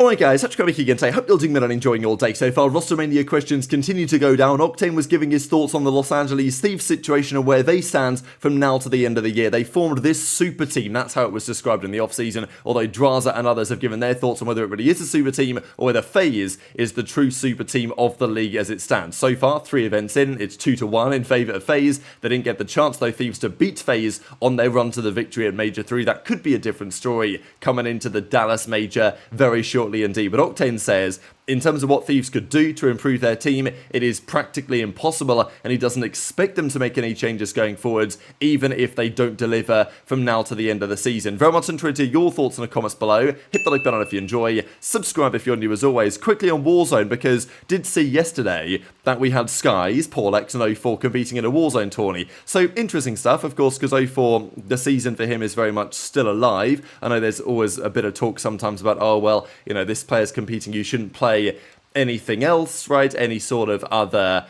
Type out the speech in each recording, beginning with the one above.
Alright guys, Scrappy again today. Hope you're doing well and enjoying your day so far. Rostermania questions continue to go down. Octane was giving his thoughts on the Los Angeles Thieves situation and where they stand from now to the end of the year. They formed this super team, that's how it was described in the off-season, although Drazah and others have given their thoughts on whether it really is a super team or whether FaZe is the true super team of the league as it stands. So far, 3 events in, it's 2-1 in favour of FaZe. They didn't get the chance though, Thieves, to beat FaZe on their run to the victory at Major 3. That could be a different story coming into the Dallas Major very shortly indeed. But Octane says, in terms of what Thieves could do to improve their team, it is practically impossible, and he doesn't expect them to make any changes going forwards, even if they don't deliver from now to the end of the season. Very much interested in your thoughts in the comments below. Hit the like button if you enjoy. Subscribe if you're new as always. Quickly on Warzone, because did see yesterday that we had Skyz, CleanX, and 04 competing in a Warzone tourney. So interesting stuff, of course, because 04, the season for him is very much still alive. I know there's always a bit of talk sometimes about, oh, well, you know, this player's competing, you shouldn't play anything else, right? Any sort of other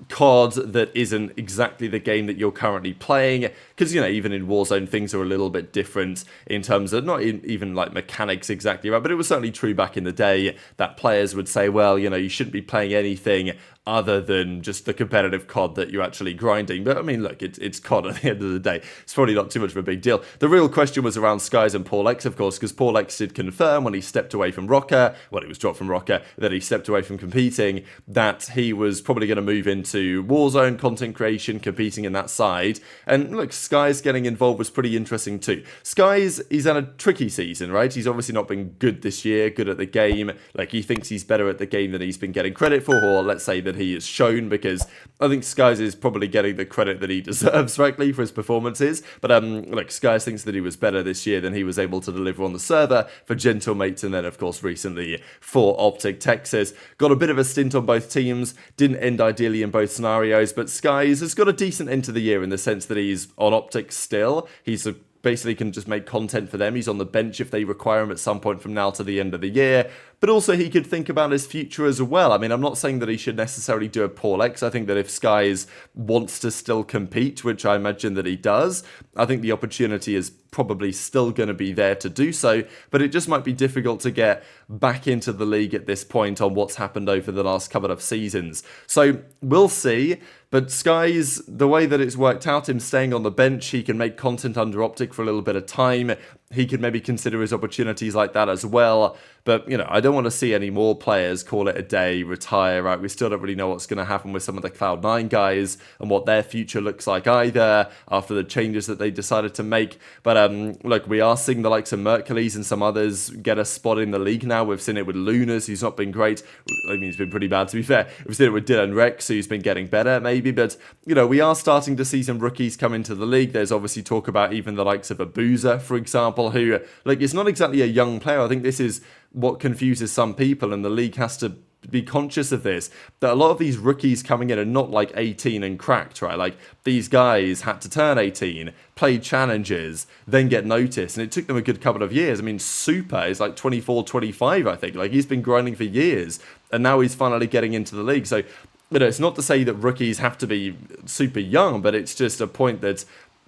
COD that isn't exactly the game that you're currently playing, because, you know, even in Warzone things are a little bit different in terms of not even like mechanics exactly, right? But it was certainly true back in the day that players would say, well, you know, you shouldn't be playing anything other than just the competitive COD that you're actually grinding. But I mean, look, it's COD at the end of the day. It's probably not too much of a big deal. The real question was around Skyz and CleanX, of course, because CleanX did confirm when he stepped away from Rocker, well, he was dropped from Rocker, that he stepped away from competing, that he was probably going to move into Warzone, content creation, competing in that side. And look, Skyz getting involved was pretty interesting too. Skyz, he's had a tricky season, right? He's obviously not been good this year, good at the game. Like, he thinks he's better at the game than he's been getting credit for, or let's say that he is shown, because I think Skyz is probably getting the credit that he deserves, frankly, for his performances. But look, Skyz thinks that he was better this year than he was able to deliver on the server for Gentlemates, and then, of course, recently for OpTic Texas. Got a bit of a stint on both teams, didn't end ideally in both scenarios, but Skyz has got a decent end to the year in the sense that he's on OpTic still. He's basically can just make content for them. He's on the bench if they require him at some point from now to the end of the year. But also he could think about his future as well. I mean, I'm not saying that he should necessarily do a CleanX. I think that if Skyz wants to still compete, which I imagine that he does, I think the opportunity is probably still going to be there to do so, but it just might be difficult to get back into the league at this point on what's happened over the last couple of seasons. So we'll see. But Skyz, the way that it's worked out, him staying on the bench, he can make content under OpTic for a little bit of time. He could maybe consider his opportunities like that as well. But, you know, I don't want to see any more players call it a day, retire, right? We still don't really know what's going to happen with some of the Cloud9 guys and what their future looks like either after the changes that they decided to make. But, look, we are seeing the likes of Mercules and some others get a spot in the league now. We've seen it with Lunarz, who's not been great. I mean, he's been pretty bad, to be fair. We've seen it with Dylan Rex, who's been getting better, maybe. But, you know, we are starting to see some rookies come into the league. There's obviously talk about even the likes of Abuzah, for example, who, like, is not exactly a young player. I think this is what confuses some people, and the league has to be conscious of this, that a lot of these rookies coming in are not like 18 and cracked, right? Like, these guys had to turn 18, play challenges, then get noticed, and it took them a good couple of years. I mean, Super is like 24, 25, I think. Like, he's been grinding for years, and now he's finally getting into the league. So, you know, it's not to say that rookies have to be super young, but it's just a point that,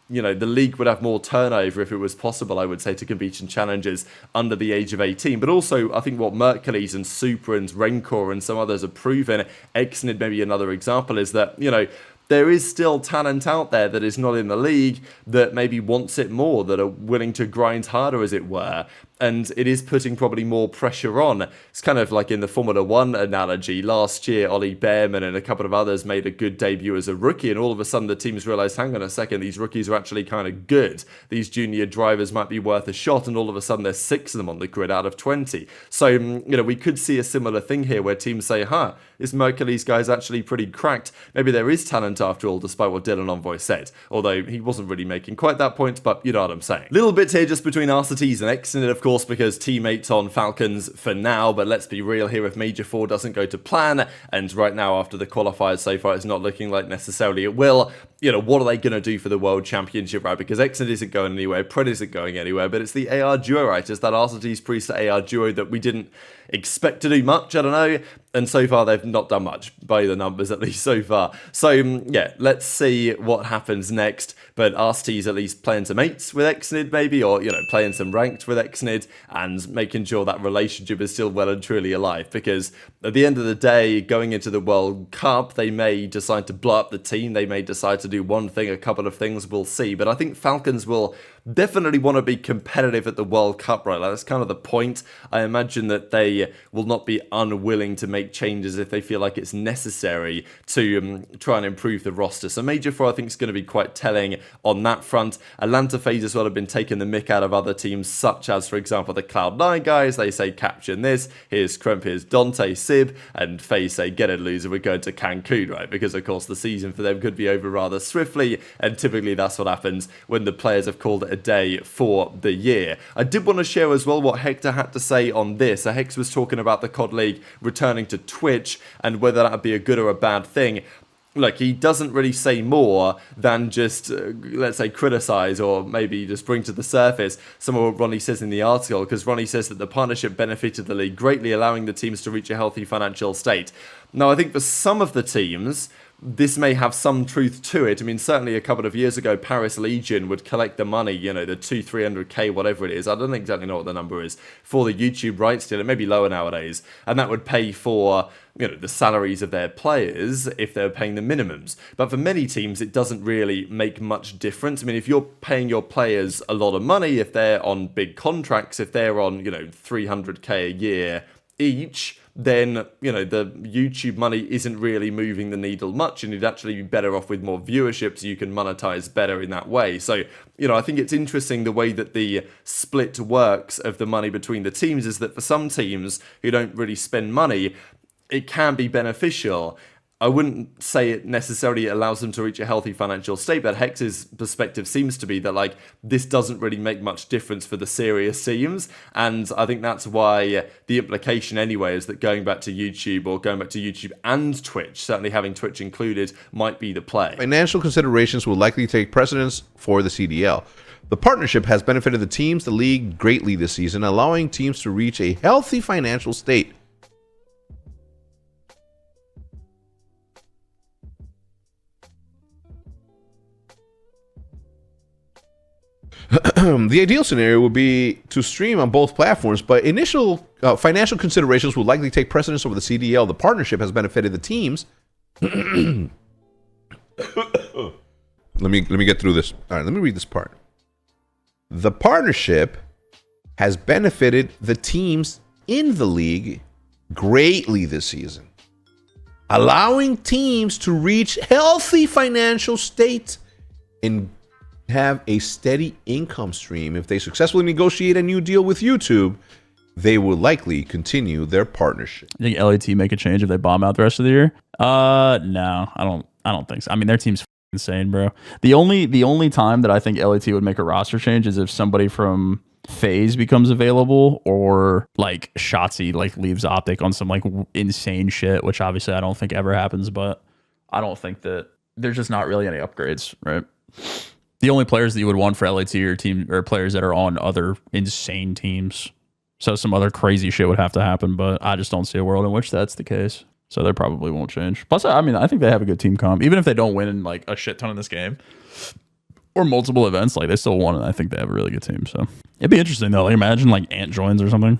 you know, the league would have more turnover if it was possible, I would say, to compete in challenges under the age of 18. But also, I think what Mercules and Super and Rencor and some others have proven, Exnid maybe another example, is that, you know, there is still talent out there that is not in the league that maybe wants it more, that are willing to grind harder, as it were. And it is putting probably more pressure on. It's kind of like in the Formula 1 analogy. Last year, Ollie Behrman and a couple of others made a good debut as a rookie, and all of a sudden the teams realised, hang on a second, these rookies are actually kind of good. These junior drivers might be worth a shot, and all of a sudden there's 6 of them on the grid out of 20. So, you know, we could see a similar thing here where teams say, this Mercules guy's actually pretty cracked. Maybe there is talent after all, despite what Dylan Envoy said. Although he wasn't really making quite that point, but you know what I'm saying. Little bit here just between RCTs and Exnid, of course, because teammates on Falcons for now, but let's be real here, if Major 4 doesn't go to plan, and right now after the qualifiers so far it's not looking like necessarily it will, what are they going to do for the World Championship, right? Because Exnid isn't going anywhere, Pred isn't going anywhere, but it's the AR duo, right? It's that Arctics Priest AR duo that we didn't expect to do much, I don't know, and so far they've not done much, by the numbers at least so far. So, yeah, let's see what happens next, but Arctics at least playing some mates with Exnid maybe, or, playing some ranked with Exnid, and making sure that relationship is still well and truly alive, because at the end of the day, going into the World Cup, they may decide to blow up the team, they may decide to do one thing, a couple of things, we'll see, but I think Falcons will definitely want to be competitive at the World Cup, right? Like, that's kind of the point. I imagine that they will not be unwilling to make changes if they feel like it's necessary to try and improve the roster. So Major 4, I think, is going to be quite telling on that front. Atlanta FaZe as well have been taking the mick out of other teams, such as, for example, the Cloud9 guys. They say, capture this. Here's Kremp, here's Dante, Sib, and FaZe say, get it, loser, we're going to Cancun, right? Because, of course, the season for them could be over rather swiftly, and typically that's what happens when the players have called it a day for the year. I did want to share as well what Hector had to say on this. Hex was talking about the COD League returning to Twitch and whether that would be a good or a bad thing. Look, he doesn't really say more than just, let's say, criticize or maybe just bring to the surface some of what Ronnie says in the article, because Ronnie says that the partnership benefited the league greatly, allowing the teams to reach a healthy financial state. Now, I think for some of the teams, this may have some truth to it. I mean, certainly a couple of years ago, Paris Legion would collect the money, the 200-300k, whatever it is. I don't exactly know what the number is for the YouTube rights deal. It may be lower nowadays. And that would pay for, the salaries of their players if they're paying the minimums. But for many teams, it doesn't really make much difference. I mean, if you're paying your players a lot of money, if they're on big contracts, if they're on, 300k a year each, then, the YouTube money isn't really moving the needle much, and you'd actually be better off with more viewership so you can monetize better in that way. So, I think it's interesting the way that the split works of the money between the teams is that for some teams who don't really spend money, it can be beneficial. I wouldn't say it necessarily allows them to reach a healthy financial state, but Hex's perspective seems to be that, this doesn't really make much difference for the serious teams, and I think that's why the implication anyway is that going back to YouTube, or going back to YouTube and Twitch, certainly having Twitch included, might be the play. Financial considerations will likely take precedence for the CDL. The partnership has benefited the teams, the league, greatly this season, allowing teams to reach a healthy financial state. The ideal scenario would be to stream on both platforms, but initial financial considerations will likely take precedence over the CDL. The partnership has benefited the teams. Let me get through this. All right, let me read this part. The partnership has benefited the teams in the league greatly this season, allowing teams to reach healthy financial states and have a steady income stream. If they successfully negotiate a new deal with YouTube, they will likely continue their partnership. You think LAT make a change if they bomb out the rest of the year? No, I don't think so. I mean, their team's insane, bro. The only time that I think LAT would make a roster change is if somebody from FaZe becomes available, or Shotzzy leaves OpTic on some insane shit, which obviously I don't think ever happens, but I don't think that there's just not really any upgrades, right? The only players that you would want for LAT are team or players that are on other insane teams. So some other crazy shit would have to happen, but I just don't see a world in which that's the case. So they probably won't change. Plus, I mean, I think they have a good team comp. Even if they don't win in a shit ton in this game or multiple events, they still won, and I think they have a really good team. So it'd be interesting though. Imagine Ant joins or something.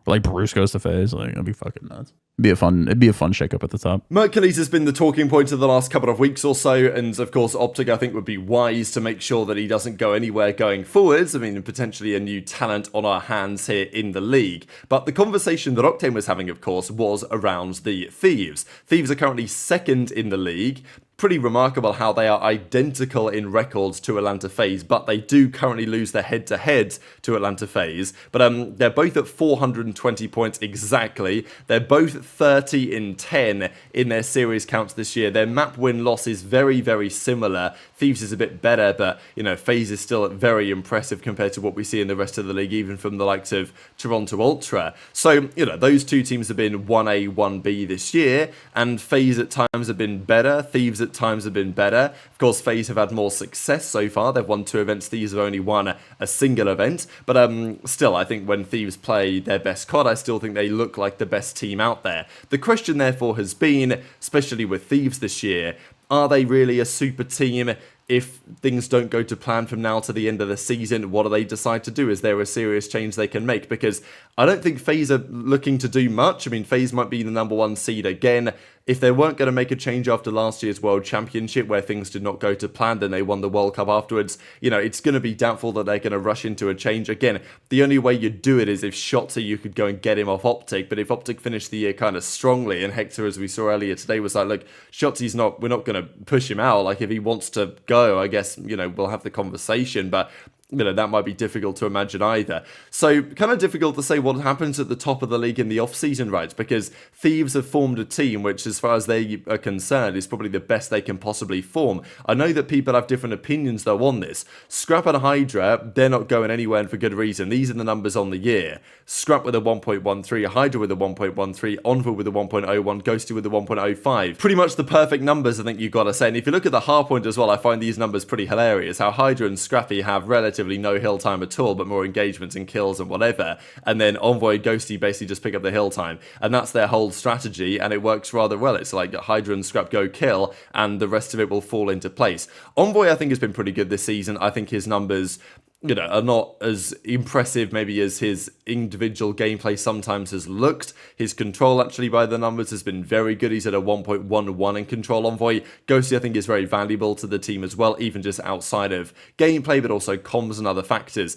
Or Bruce goes to FaZe. It'd be fucking nuts. It'd be a fun shake-up at the top. Mercules has been the talking point of the last couple of weeks or so, and of course OpTic I think would be wise to make sure that he doesn't go anywhere going forwards. I mean, potentially a new talent on our hands here in the league. But the conversation that Octane was having, of course, was around the Thieves. Thieves are currently second in the league. Pretty remarkable how they are identical in records to Atlanta FaZe, but they do currently lose their head-to-heads to Atlanta FaZe. But they're both at 420 points exactly. They're both 30-10 in their series counts this year. Their map win-loss is very, very similar. Thieves is a bit better, but, you know, FaZe is still very impressive compared to what we see in the rest of the league, even from the likes of Toronto Ultra. So, you know, those two teams have been 1A, 1B this year, and FaZe at times have been better, Thieves at times have been better. Of course, FaZe have had more success so far. They've won 2 events, Thieves have only won a single event, but still, I think when Thieves play their best COD, I still think they look like the best team out there. The question, therefore, has been, especially with Thieves this year, are they really a super team? If things don't go to plan from now to the end of the season, what do they decide to do? Is there a serious change they can make? Because I don't think FaZe are looking to do much. I mean, FaZe might be the #1 seed again. If they weren't going to make a change after last year's World Championship, where things did not go to plan, then they won the World Cup afterwards, you know, it's going to be doubtful that they're going to rush into a change. Again, the only way you'd do it is if Shotzzy, you could go and get him off OpTic, but if OpTic finished the year kind of strongly, and Hector, as we saw earlier today, was like, look, Shotzy's we're not going to push him out. Like, if he wants to go, I guess, you know, we'll have the conversation, but you know, that might be difficult to imagine either. So, kind of difficult to say what happens at the top of the league in the off-season, right? Because Thieves have formed a team which, as far as they are concerned, is probably the best they can possibly form. I know that people have different opinions, though, on this. Scrap and HyDra, they're not going anywhere, and for good reason. These are the numbers on the year. Scrap with a 1.13, HyDra with a 1.13, Envoy with a 1.01, Ghosty with a 1.05. Pretty much the perfect numbers, I think you've got to say. And if you look at the hardpoint as well, I find these numbers pretty hilarious. How HyDra and Scrappy have relatively no hill time at all, but more engagements and kills and whatever. And then Envoy and Ghosty basically just pick up the hill time. And that's their whole strategy, and it works rather well. It's like HyDra and Scrap go kill, and the rest of it will fall into place. Envoy, I think, has been pretty good this season. I think his numbers, you know, are not as impressive maybe as his individual gameplay sometimes has looked. His control, actually, by the numbers, has been very good. He's at a 1.11 in control. Envoy. Ghosty, I think, is very valuable to the team as well, even just outside of gameplay, but also comms and other factors.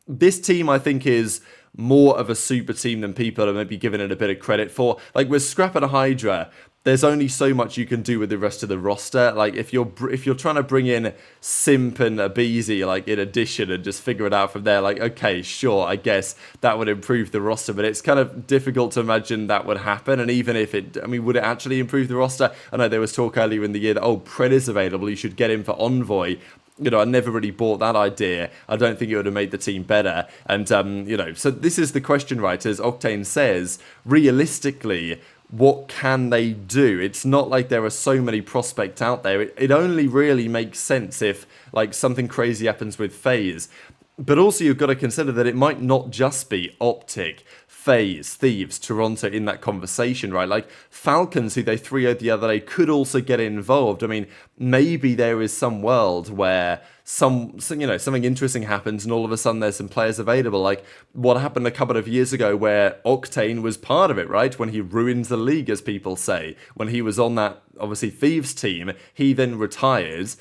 This team, I think, is more of a super team than people are maybe giving it a bit of credit for. Like, with Scrap and HyDra, there's only so much you can do with the rest of the roster. Like, if you're trying to bring in Simp and aBeZy, like, in addition, and just figure it out from there, like, okay, sure, I guess that would improve the roster, but it's kind of difficult to imagine that would happen. And even if it, I mean, would it actually improve the roster? I know there was talk earlier in the year that, oh, Pred is available, you should get him for Envoy. You know, I never really bought that idea. I don't think it would have made the team better. And, you know, so this is the question, right? As Octane says, realistically, what can they do? It's not like there are so many prospects out there. It only really makes sense if, like, something crazy happens with FaZe. But also, you've got to consider that it might not just be OpTic, FaZe, Thieves, Toronto in that conversation, right? Like, Falcons, who they 3-0'd the other day, could also get involved. I mean, maybe there is some world where something interesting happens and all of a sudden there's some players available, like what happened a couple of years ago where Octane was part of it, right? When he ruined the league, as people say. When he was on that, obviously, Thieves team, he then retires.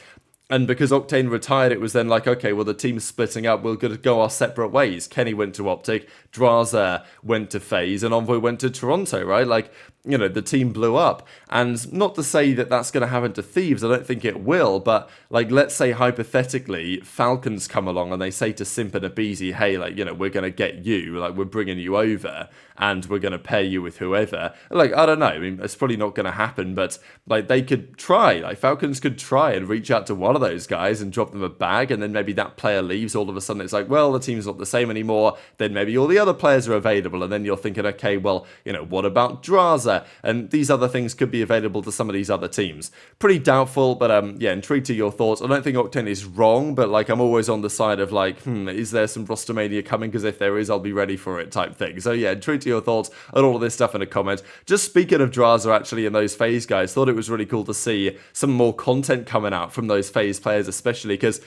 And because Octane retired, it was then like, okay, well, the team's splitting up. We're going to go our separate ways. Kenny went to OpTic, Drazah went to FaZe, and Envoy went to Toronto, right? Like, you know, the team blew up. And not to say that that's going to happen to Thieves. I don't think it will. But, like, let's say hypothetically, Falcons come along and they say to Simp and aBeZy, hey, like, you know, we're going to get you. Like, we're bringing you over and we're going to pair you with whoever. Like, I don't know. I mean, it's probably not going to happen. But, like, they could try. Like, Falcons could try and reach out to one of those guys and drop them a bag. And then maybe that player leaves. All of a sudden, it's like, well, the team's not the same anymore. Then maybe all the other players are available. And then you're thinking, okay, well, you know, what about Drazah? And these other things could be available to some of these other teams. Pretty doubtful, but yeah, intrigued to your thoughts. I don't think Octane is wrong, but like I'm always on the side of like, is there some Rostermania coming? Because if there is, I'll be ready for it type thing. So yeah, intrigued to your thoughts on all of this stuff in a comment. Just speaking of Drazah, actually, and those FaZe guys, thought it was really cool to see some more content coming out from those FaZe players, especially because,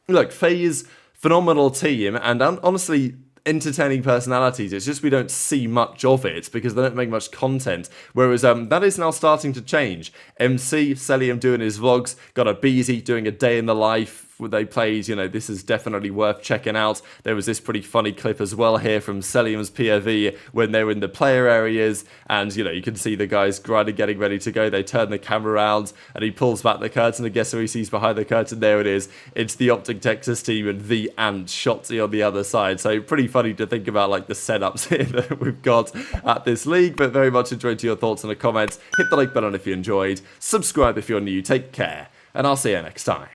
look, FaZe, phenomenal team, and honestly, entertaining personalities. It's just we don't see much of it because they don't make much content. Whereas that is now starting to change. MC, Cellium doing his vlogs, got aBeZy doing a day in the life where they played, you know, this is definitely worth checking out. There was this pretty funny clip as well here from Cellium's POV when they were in the player areas and, you know, you can see the guys getting ready to go. They turn the camera around and he pulls back the curtain and guess who he sees behind the curtain? There it is. It's the OpTic Texas team and the Ant Shotzzy on the other side. So pretty funny to think about like the setups here that we've got at this league, but very much enjoyed your thoughts in the comments. Hit the like button if you enjoyed. Subscribe if you're new. Take care and I'll see you next time.